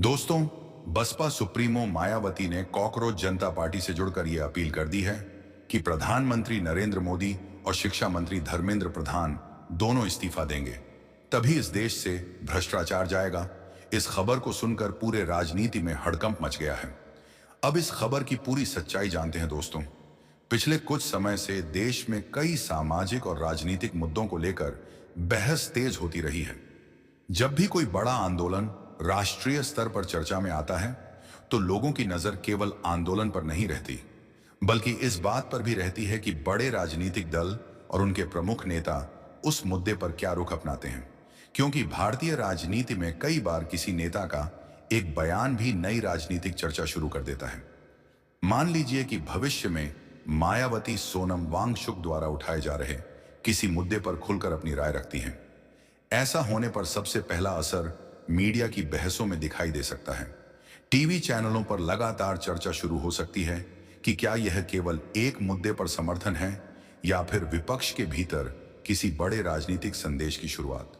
दोस्तों, बसपा सुप्रीमो मायावती ने कॉकरोच जनता पार्टी से जुड़कर यह अपील कर दी है कि प्रधानमंत्री नरेंद्र मोदी और शिक्षा मंत्री धर्मेंद्र प्रधान दोनों इस्तीफा देंगे, तभी इस देश से भ्रष्टाचार जाएगा। इस खबर को सुनकर पूरे राजनीति में हड़कंप मच गया है। अब इस खबर की पूरी सच्चाई जानते हैं दोस्तों। पिछले कुछ समय से देश में कई सामाजिक और राजनीतिक मुद्दों को लेकर बहस तेज होती रही है। जब भी कोई बड़ा आंदोलन राष्ट्रीय स्तर पर चर्चा में आता है, तो लोगों की नजर केवल आंदोलन पर नहीं रहती, बल्कि इस बात पर भी रहती है कि बड़े राजनीतिक दल और उनके प्रमुख नेता उस मुद्दे पर क्या रुख अपनाते हैं। क्योंकि भारतीय राजनीति में कई बार किसी नेता का एक बयान भी नई राजनीतिक चर्चा शुरू कर देता है। मान लीजिए कि भविष्य में मायावती सोनम वांगचुक द्वारा उठाए जा रहे किसी मुद्दे पर खुलकर अपनी राय रखती हैं। ऐसा होने पर सबसे पहला असर मीडिया की बहसों में दिखाई दे सकता है। टीवी चैनलों पर लगातार चर्चा शुरू हो सकती है कि क्या यह केवल एक मुद्दे पर समर्थन है या फिर विपक्ष के भीतर किसी बड़े राजनीतिक संदेश की शुरुआत।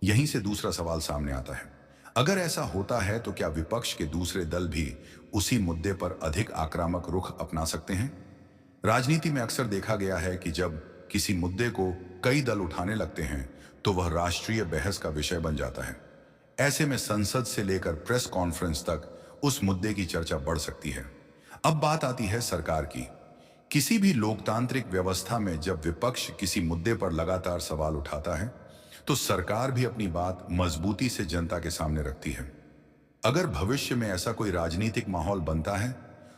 यहीं से दूसरा सवाल सामने आता है, अगर ऐसा होता है तो क्या विपक्ष के दूसरे दल भी उसी मुद्दे पर अधिक आक्रामक रुख अपना सकते हैं। राजनीति में अक्सर देखा गया है कि जब किसी मुद्दे को कई दल उठाने लगते हैं तो वह राष्ट्रीय बहस का विषय बन जाता है। ऐसे में संसद से लेकर प्रेस कॉन्फ्रेंस तक उस मुद्दे की चर्चा बढ़ सकती है। अब बात आती है सरकार की। किसी भी लोकतांत्रिक व्यवस्था में जब विपक्ष किसी मुद्दे पर लगातार सवाल उठाता है, तो सरकार भी अपनी बात मजबूती से जनता के सामने रखती है। अगर भविष्य में ऐसा कोई राजनीतिक माहौल बनता है,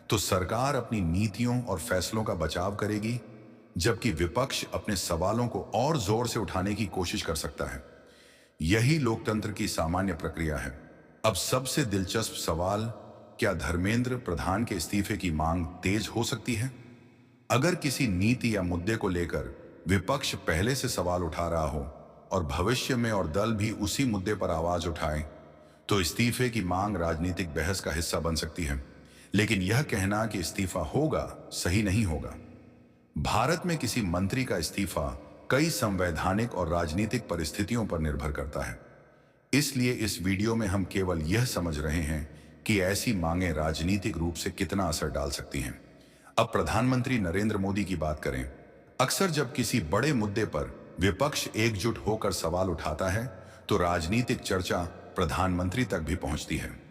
तो सरकार अपनी नीतियों और फैसलों का बचाव करेगी, जबकि विपक्ष अपने सवालों को और जोर से उठाने की कोशिश कर सकता है। यही लोकतंत्र की सामान्य प्रक्रिया है। अब सबसे दिलचस्प सवाल, क्या धर्मेंद्र प्रधान के इस्तीफे की मांग तेज हो सकती है। अगर किसी नीति या मुद्दे को लेकर विपक्ष पहले से सवाल उठा रहा हो और भविष्य में और दल भी उसी मुद्दे पर आवाज उठाएं, तो इस्तीफे की मांग राजनीतिक बहस का हिस्सा बन सकती है। लेकिन यह कहना कि इस्तीफा होगा सही नहीं होगा। भारत में किसी मंत्री का इस्तीफा कई संवैधानिक और राजनीतिक परिस्थितियों पर निर्भर करता है। इसलिए इस वीडियो में हम केवल यह समझ रहे हैं कि ऐसी मांगें राजनीतिक रूप से कितना असर डाल सकती हैं। अब प्रधानमंत्री नरेंद्र मोदी की बात करें। अक्सर जब किसी बड़े मुद्दे पर विपक्ष एकजुट होकर सवाल उठाता है, तो राजनीतिक चर्चा प्रधानमंत्री तक भी पहुंचती है।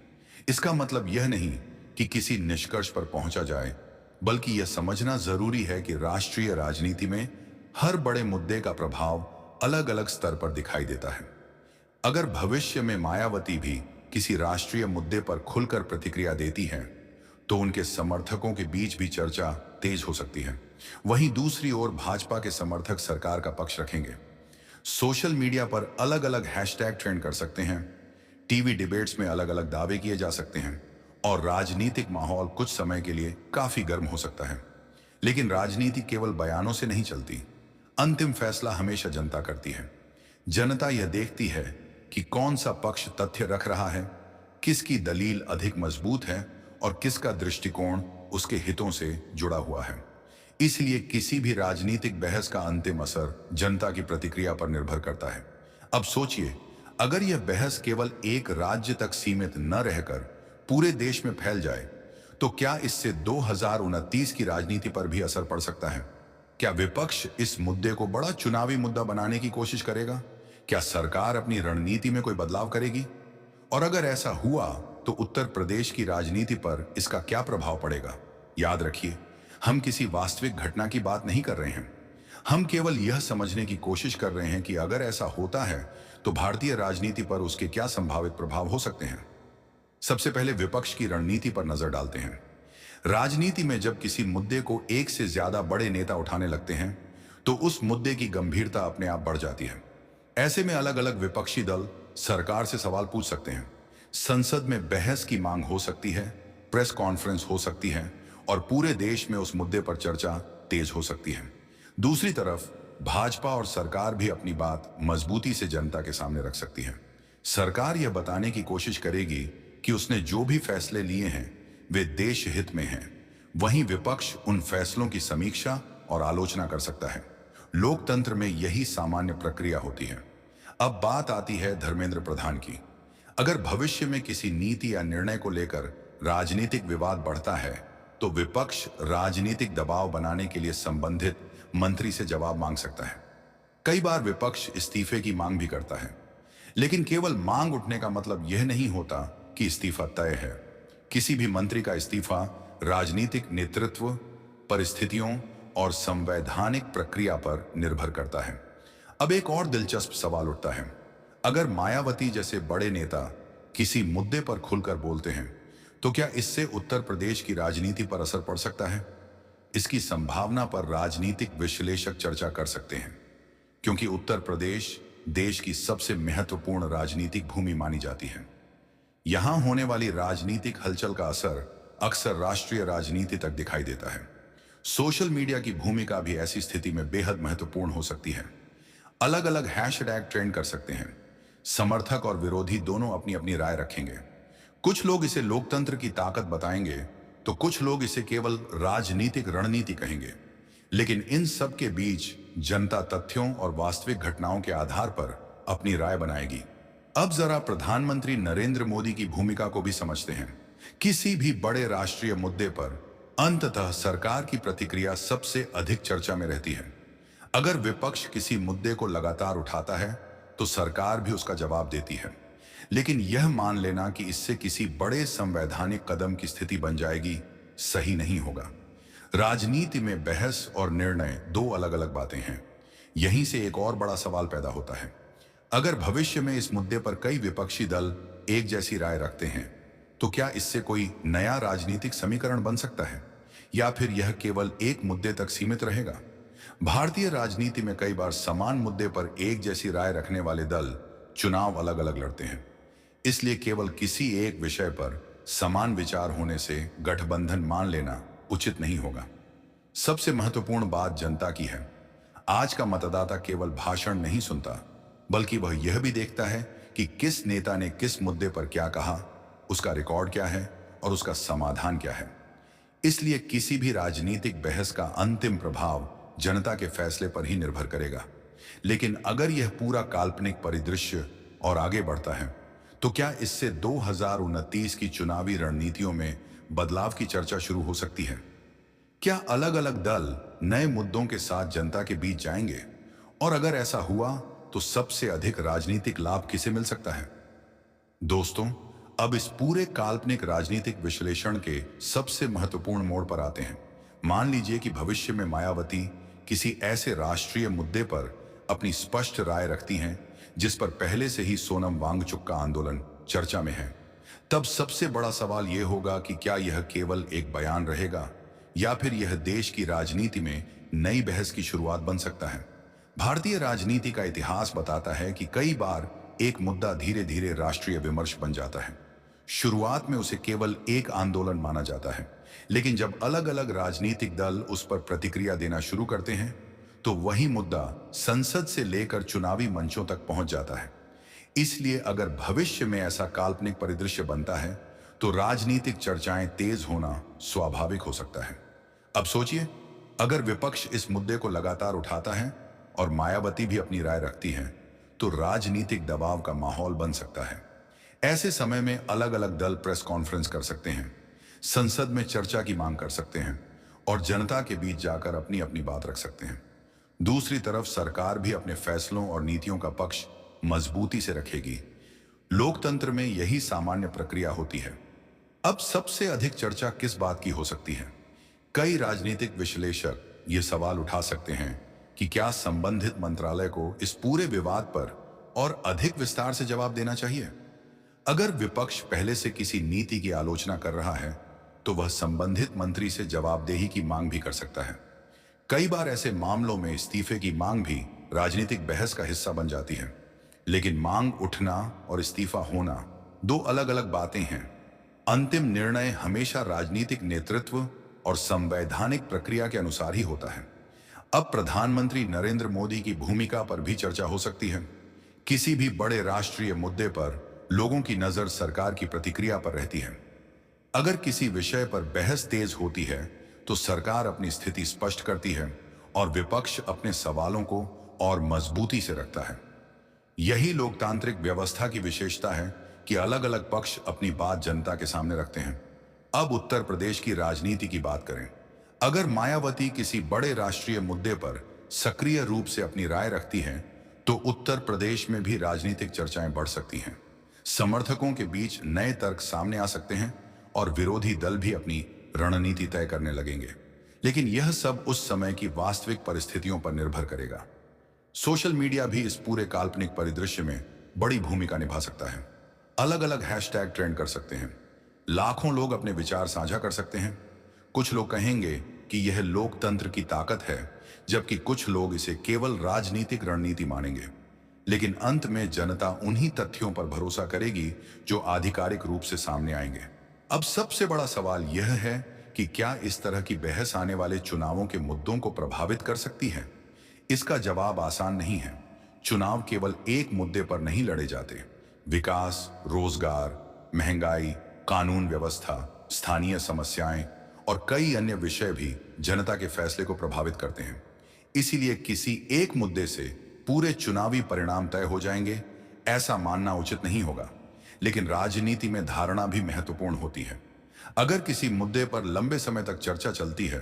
इसका मतलब यह नहीं कि किसी निष्कर्ष पर पहुंचा जाए, बल्कि यह समझना जरूरी है कि राष्ट्रीय राजनीति में हर बड़े मुद्दे का प्रभाव अलग अलग स्तर पर दिखाई देता है। अगर भविष्य में मायावती भी किसी राष्ट्रीय मुद्दे पर खुलकर प्रतिक्रिया देती है, तो उनके समर्थकों के बीच भी चर्चा तेज हो सकती है। वहीं दूसरी ओर भाजपा के समर्थक सरकार का पक्ष रखेंगे। सोशल मीडिया पर अलग अलग हैशटैग ट्रेंड कर सकते हैं, टीवी डिबेट्स में अलग अलग दावे किए जा सकते हैं और राजनीतिक माहौल कुछ समय के लिए काफी गर्म हो सकता है। लेकिन राजनीति केवल बयानों से नहीं चलती। अंतिम फैसला हमेशा जनता करती है। जनता यह देखती है कि कौन सा पक्ष तथ्य रख रहा है, किसकी दलील अधिक मजबूत है और किसका दृष्टिकोण उसके हितों से जुड़ा हुआ है। इसलिए किसी भी राजनीतिक बहस का अंतिम असर जनता की प्रतिक्रिया पर निर्भर करता है। अब सोचिए, अगर यह बहस केवल एक राज्य तक सीमित न रहकर पूरे देश में फैल जाए, तो क्या इससे 2029 की राजनीति पर भी असर पड़ सकता है। क्या विपक्ष इस मुद्दे को बड़ा चुनावी मुद्दा बनाने की कोशिश करेगा। क्या सरकार अपनी रणनीति में कोई बदलाव करेगी। और अगर ऐसा हुआ तो उत्तर प्रदेश की राजनीति पर इसका क्या प्रभाव पड़ेगा। याद रखिए, हम किसी वास्तविक घटना की बात नहीं कर रहे हैं। हम केवल यह समझने की कोशिश कर रहे हैं कि अगर ऐसा होता है तो भारतीय राजनीति पर उसके क्या संभावित प्रभाव हो सकते हैं। सबसे पहले विपक्ष की रणनीति पर नजर डालते हैं। राजनीति में जब किसी मुद्दे को एक से ज्यादा बड़े नेता उठाने लगते हैं, तो उस मुद्दे की गंभीरता अपने आप बढ़ जाती है। ऐसे में अलग अलग विपक्षी दल सरकार से सवाल पूछ सकते हैं, संसद में बहस की मांग हो सकती है, प्रेस कॉन्फ्रेंस हो सकती है और पूरे देश में उस मुद्दे पर चर्चा तेज हो सकती है। दूसरी तरफ भाजपा और सरकार भी अपनी बात मजबूती से जनता के सामने रख सकती है। सरकार यह बताने की कोशिश करेगी कि उसने जो भी फैसले लिए हैं वे देश हित में हैं। वहीं विपक्ष उन फैसलों की समीक्षा और आलोचना कर सकता है। लोकतंत्र में यही सामान्य प्रक्रिया होती है। अब बात आती है धर्मेंद्र प्रधान की। अगर भविष्य में किसी नीति या निर्णय को लेकर राजनीतिक विवाद बढ़ता है तो विपक्ष राजनीतिक दबाव बनाने के लिए संबंधित मंत्री से जवाब मांग सकता है। कई बार विपक्ष इस्तीफे की मांग भी करता है, लेकिन केवल मांग उठने का मतलब यह नहीं होता कि इस्तीफा तय है। किसी भी मंत्री का इस्तीफा राजनीतिक नेतृत्व, परिस्थितियों और संवैधानिक प्रक्रिया पर निर्भर करता है। अब एक और दिलचस्प सवाल उठता है, अगर मायावती जैसे बड़े नेता किसी मुद्दे पर खुलकर बोलते हैं तो क्या इससे उत्तर प्रदेश की राजनीति पर असर पड़ सकता है? इसकी संभावना पर राजनीतिक विश्लेषक चर्चा कर सकते हैं, क्योंकि उत्तर प्रदेश देश की सबसे महत्वपूर्ण राजनीतिक भूमि मानी जाती है। यहां होने वाली राजनीतिक हलचल का असर अक्सर राष्ट्रीय राजनीति तक दिखाई देता है। सोशल मीडिया की भूमिका भी ऐसी स्थिति में बेहद महत्वपूर्ण हो सकती है। अलग अलग हैशटैग ट्रेंड कर सकते हैं। समर्थक और विरोधी दोनों अपनी अपनी राय रखेंगे। कुछ लोग इसे लोकतंत्र की ताकत बताएंगे तो कुछ लोग इसे केवल राजनीतिक रणनीति कहेंगे। लेकिन इन सब के बीच जनता तथ्यों और वास्तविक घटनाओं के आधार पर अपनी राय बनाएगी। अब जरा प्रधानमंत्री नरेंद्र मोदी की भूमिका को भी समझते हैं। किसी भी बड़े राष्ट्रीय मुद्दे पर अंततः सरकार की प्रतिक्रिया सबसे अधिक चर्चा में रहती है। अगर विपक्ष किसी मुद्दे को लगातार उठाता है तो सरकार भी उसका जवाब देती है, लेकिन यह मान लेना कि इससे किसी बड़े संवैधानिक कदम की स्थिति बन जाएगी सही नहीं होगा। राजनीति में बहस और निर्णय दो अलग अलग बातें हैं। यहीं से एक और बड़ा सवाल पैदा होता है, अगर भविष्य में इस मुद्दे पर कई विपक्षी दल एक जैसी राय रखते हैं तो क्या इससे कोई नया राजनीतिक समीकरण बन सकता है, या फिर यह केवल एक मुद्दे तक सीमित रहेगा? भारतीय राजनीति में कई बार समान मुद्दे पर एक जैसी राय रखने वाले दल चुनाव अलग अलग लड़ते हैं। इसलिए केवल किसी एक विषय पर समान विचार होने से गठबंधन मान लेना उचित नहीं होगा। सबसे महत्वपूर्ण बात जनता की है। आज का मतदाता केवल भाषण नहीं सुनता, बल्कि वह यह भी देखता है कि किस नेता ने किस मुद्दे पर क्या कहा, उसका रिकॉर्ड क्या है और उसका समाधान क्या है। इसलिए किसी भी राजनीतिक बहस का अंतिम प्रभाव जनता के फैसले पर ही निर्भर करेगा। लेकिन अगर यह पूरा काल्पनिक परिदृश्य और आगे बढ़ता है तो क्या इससे 2029 की चुनावी रणनीतियों में बदलाव की चर्चा शुरू हो सकती है? क्या अलग अलग दल नए मुद्दों के साथ जनता के बीच जाएंगे? और अगर ऐसा हुआ तो सबसे अधिक राजनीतिक लाभ किसे मिल सकता है? दोस्तों, अब इस पूरे काल्पनिक राजनीतिक विश्लेषण के सबसे महत्वपूर्ण मोड़ पर आते हैं। मान लीजिए कि भविष्य में मायावती किसी ऐसे राष्ट्रीय मुद्दे पर अपनी स्पष्ट राय रखती हैं जिस पर पहले से ही सोनम वांगचुक का आंदोलन चर्चा में है। तब सबसे बड़ा सवाल यह होगा कि क्या यह केवल एक बयान रहेगा या फिर यह देश की राजनीति में नई बहस की शुरुआत बन सकता है। भारतीय राजनीति का इतिहास बताता है कि कई बार एक मुद्दा धीरे धीरे राष्ट्रीय विमर्श बन जाता है। शुरुआत में उसे केवल एक आंदोलन माना जाता है, लेकिन जब अलग अलग राजनीतिक दल उस पर प्रतिक्रिया देना शुरू करते हैं तो वही मुद्दा संसद से लेकर चुनावी मंचों तक पहुंच जाता है। इसलिए अगर भविष्य में ऐसा काल्पनिक परिदृश्य बनता है तो राजनीतिक चर्चाएं तेज होना स्वाभाविक हो सकता है। अब सोचिए, अगर विपक्ष इस मुद्दे को लगातार उठाता है और मायावती भी अपनी राय रखती है तो राजनीतिक दबाव का माहौल बन सकता है। ऐसे समय में अलग अलग दल प्रेस कॉन्फ्रेंस कर सकते हैं, संसद में चर्चा की मांग कर सकते हैं और जनता के बीच जाकर अपनी अपनी बात रख सकते हैं। दूसरी तरफ सरकार भी अपने फैसलों और नीतियों का पक्ष मजबूती से रखेगी। लोकतंत्र में यही सामान्य प्रक्रिया होती है। अब सबसे अधिक चर्चा किस बात की हो सकती है? कई राजनीतिक विश्लेषक ये सवाल उठा सकते हैं कि क्या संबंधित मंत्रालय को इस पूरे विवाद पर और अधिक विस्तार से जवाब देना चाहिए। अगर विपक्ष पहले से किसी नीति की आलोचना कर रहा है तो वह संबंधित मंत्री से जवाबदेही की मांग भी कर सकता है। कई बार ऐसे मामलों में इस्तीफे की मांग भी राजनीतिक बहस का हिस्सा बन जाती है, लेकिन मांग उठना और इस्तीफा होना दो अलग अलग बातें हैं। अंतिम निर्णय हमेशा राजनीतिक नेतृत्व और संवैधानिक प्रक्रिया के अनुसार ही होता है। अब प्रधानमंत्री नरेंद्र मोदी की भूमिका पर भी चर्चा हो सकती है। किसी भी बड़े राष्ट्रीय मुद्दे पर लोगों की नजर सरकार की प्रतिक्रिया पर रहती है। अगर किसी विषय पर बहस तेज होती है तो सरकार अपनी स्थिति स्पष्ट करती है और विपक्ष अपने सवालों को और मजबूती से रखता है। यही लोकतांत्रिक व्यवस्था की विशेषता है कि अलग अलग पक्ष अपनी बात जनता के सामने रखते हैं। अब उत्तर प्रदेश की राजनीति की बात करें। अगर मायावती किसी बड़े राष्ट्रीय मुद्दे पर सक्रिय रूप से अपनी राय रखती हैं, तो उत्तर प्रदेश में भी राजनीतिक चर्चाएं बढ़ सकती हैं। समर्थकों के बीच नए तर्क सामने आ सकते हैं और विरोधी दल भी अपनी रणनीति तय करने लगेंगे। लेकिन यह सब उस समय की वास्तविक परिस्थितियों पर निर्भर करेगा। सोशल मीडिया भी इस पूरे काल्पनिक परिदृश्य में बड़ी भूमिका निभा सकता है। अलग अलग हैशटैग ट्रेंड कर सकते हैं, लाखों लोग अपने विचार साझा कर सकते हैं। कुछ लोग कहेंगे कि यह लोकतंत्र की ताकत है, जबकि कुछ लोग इसे केवल राजनीतिक रणनीति मानेंगे। लेकिन अंत में जनता उन्हीं तथ्यों पर भरोसा करेगी जो आधिकारिक रूप से सामने आएंगे। अब सबसे बड़ा सवाल यह है कि क्या इस तरह की बहस आने वाले चुनावों के मुद्दों को प्रभावित कर सकती है। इसका जवाब आसान नहीं है। चुनाव केवल एक मुद्दे पर नहीं लड़े जाते। विकास, रोजगार, महंगाई, कानून व्यवस्था, स्थानीय समस्याएं और कई अन्य विषय भी जनता के फैसले को प्रभावित करते हैं। इसीलिए किसी एक मुद्दे से पूरे चुनावी परिणाम तय हो जाएंगे, ऐसा मानना उचित नहीं होगा। लेकिन राजनीति में धारणा भी महत्वपूर्ण होती है। अगर किसी मुद्दे पर लंबे समय तक चर्चा चलती है,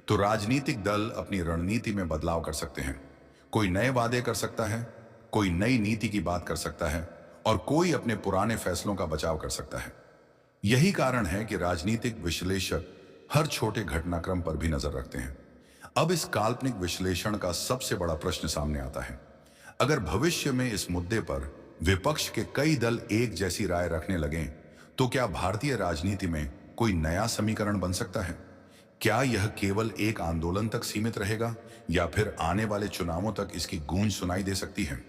तो राजनीतिक दल अपनी रणनीति में बदलाव कर सकते हैं। कोई नए वादे कर सकता है, कोई नई नीति की बात कर सकता है और कोई अपने पुराने फैसलों का बचाव कर सकता है। यही कारण है कि राजनीतिक विश्लेषक हर छोटे घटनाक्रम पर भी नजर रखते हैं। अब इस काल्पनिक विश्लेषण का सबसे बड़ा प्रश्न सामने आता है। अगर भविष्य में इस मुद्दे पर विपक्ष के कई दल एक जैसी राय रखने लगें, तो क्या भारतीय राजनीति में कोई नया समीकरण बन सकता है? क्या यह केवल एक आंदोलन तक सीमित रहेगा या फिर आने वाले चुनावों तक इसकी गूंज सुनाई दे सकती है?